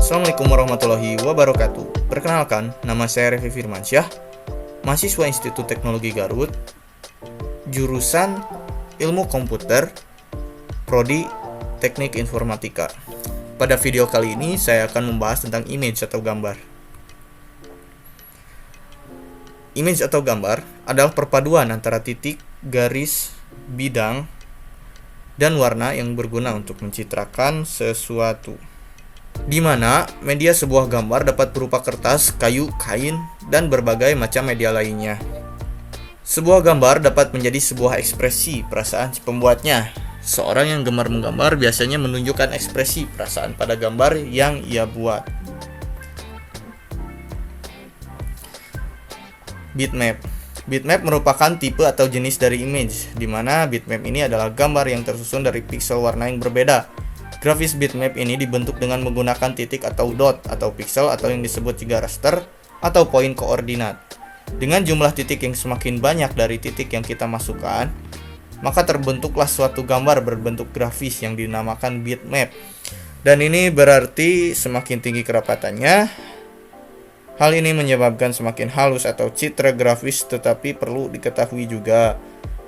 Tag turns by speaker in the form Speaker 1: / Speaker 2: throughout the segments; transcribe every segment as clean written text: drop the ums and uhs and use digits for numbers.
Speaker 1: Assalamualaikum warahmatullahi wabarakatuh. Perkenalkan, nama saya Revi Firmansyah, mahasiswa Institut Teknologi Garut, jurusan Ilmu Komputer, Prodi Teknik Informatika. Pada video kali ini saya akan membahas tentang image atau gambar. Image atau gambar adalah perpaduan antara titik, garis, bidang, dan warna yang berguna untuk mencitrakan sesuatu. Di mana media sebuah gambar dapat berupa kertas, kayu, kain, dan berbagai macam media lainnya. Sebuah gambar dapat menjadi sebuah ekspresi perasaan si pembuatnya. Seorang yang gemar menggambar biasanya menunjukkan ekspresi perasaan pada gambar yang ia buat. Bitmap. Bitmap merupakan tipe atau jenis dari image, di mana bitmap ini adalah gambar yang tersusun dari piksel warna yang berbeda. Grafis bitmap ini dibentuk dengan menggunakan titik atau dot atau pixel atau yang disebut juga raster atau poin koordinat. Dengan jumlah titik yang semakin banyak dari titik yang kita masukkan, maka terbentuklah suatu gambar berbentuk grafis yang dinamakan bitmap. Dan ini berarti semakin tinggi kerapatannya, hal ini menyebabkan semakin halus atau citra grafis, tetapi perlu diketahui juga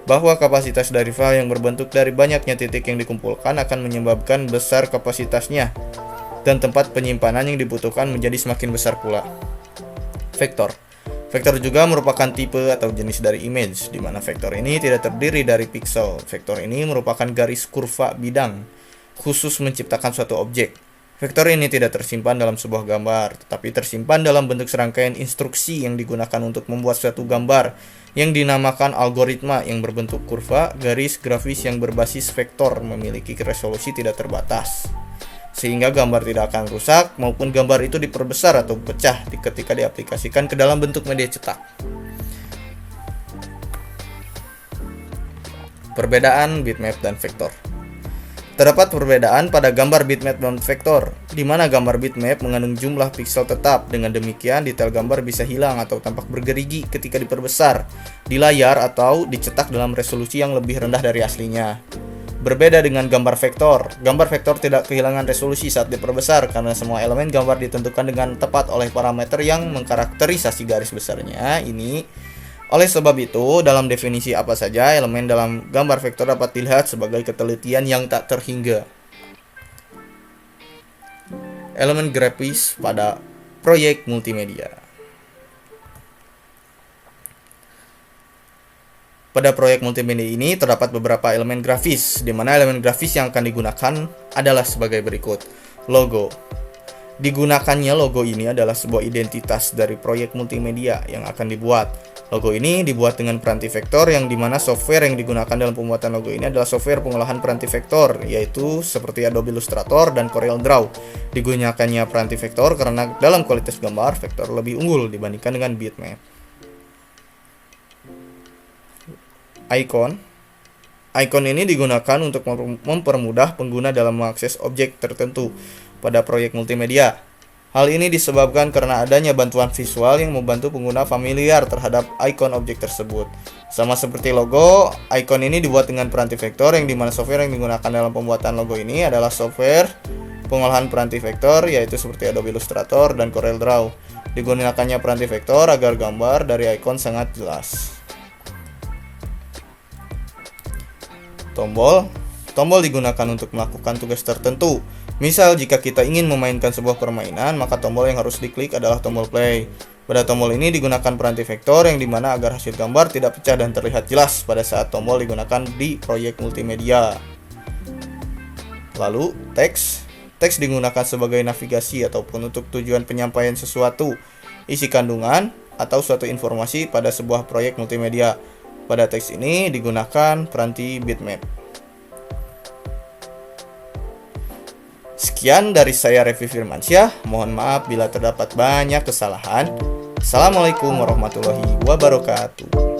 Speaker 1: bahwa kapasitas dari file yang berbentuk dari banyaknya titik yang dikumpulkan akan menyebabkan besar kapasitasnya dan tempat penyimpanan yang dibutuhkan menjadi semakin besar pula. Vektor. Vektor juga merupakan tipe atau jenis dari image, di mana vektor ini tidak terdiri dari piksel. Vektor ini merupakan garis kurva bidang khusus menciptakan suatu objek. Vektor ini tidak tersimpan dalam sebuah gambar, tetapi tersimpan dalam bentuk serangkaian instruksi yang digunakan untuk membuat suatu gambar yang dinamakan algoritma yang berbentuk kurva, garis, grafis yang berbasis vektor memiliki resolusi tidak terbatas. Sehingga gambar tidak akan rusak maupun gambar itu diperbesar atau pecah ketika diaplikasikan ke dalam bentuk media cetak. Perbedaan bitmap dan vektor. Terdapat perbedaan pada gambar bitmap dan vektor, di mana gambar bitmap mengandung jumlah piksel tetap. Dengan demikian, detail gambar bisa hilang atau tampak bergerigi ketika diperbesar di layar atau dicetak dalam resolusi yang lebih rendah dari aslinya. Berbeda dengan gambar vektor tidak kehilangan resolusi saat diperbesar karena semua elemen gambar ditentukan dengan tepat oleh parameter yang mengkarakterisasi garis besarnya ini. Oleh sebab itu, dalam definisi apa saja elemen dalam gambar vektor dapat dilihat sebagai ketelitian yang tak terhingga. Elemen grafis pada proyek multimedia. Pada proyek multimedia ini terdapat beberapa elemen grafis, di mana elemen grafis yang akan digunakan adalah sebagai berikut. Logo. Digunakannya logo ini adalah sebuah identitas dari proyek multimedia yang akan dibuat. Logo ini dibuat dengan peranti vektor yang dimana software yang digunakan dalam pembuatan logo ini adalah software pengolahan peranti vektor, yaitu seperti Adobe Illustrator dan CorelDRAW. Digunakannya peranti vektor karena dalam kualitas gambar, vektor lebih unggul dibandingkan dengan bitmap. Icon. Icon ini digunakan untuk mempermudah pengguna dalam mengakses objek tertentu pada proyek multimedia. Hal ini disebabkan karena adanya bantuan visual yang membantu pengguna familiar terhadap ikon objek tersebut. Sama seperti logo, ikon ini dibuat dengan peranti vektor yang dimana software yang digunakan dalam pembuatan logo ini adalah software pengolahan peranti vektor, yaitu seperti Adobe Illustrator dan CorelDRAW. Digunakannya peranti vektor agar gambar dari ikon sangat jelas. Tombol. Tombol digunakan untuk melakukan tugas tertentu. Misal, jika kita ingin memainkan sebuah permainan, maka tombol yang harus diklik adalah tombol play. Pada tombol ini digunakan peranti vektor yang dimana agar hasil gambar tidak pecah dan terlihat jelas pada saat tombol digunakan di proyek multimedia. Lalu, teks. Teks digunakan sebagai navigasi ataupun untuk tujuan penyampaian sesuatu, isi kandungan, atau suatu informasi pada sebuah proyek multimedia. Pada teks ini digunakan peranti bitmap. Sekian dari saya Revi Firmansyah, mohon maaf bila terdapat banyak kesalahan. Assalamualaikum warahmatullahi wabarakatuh.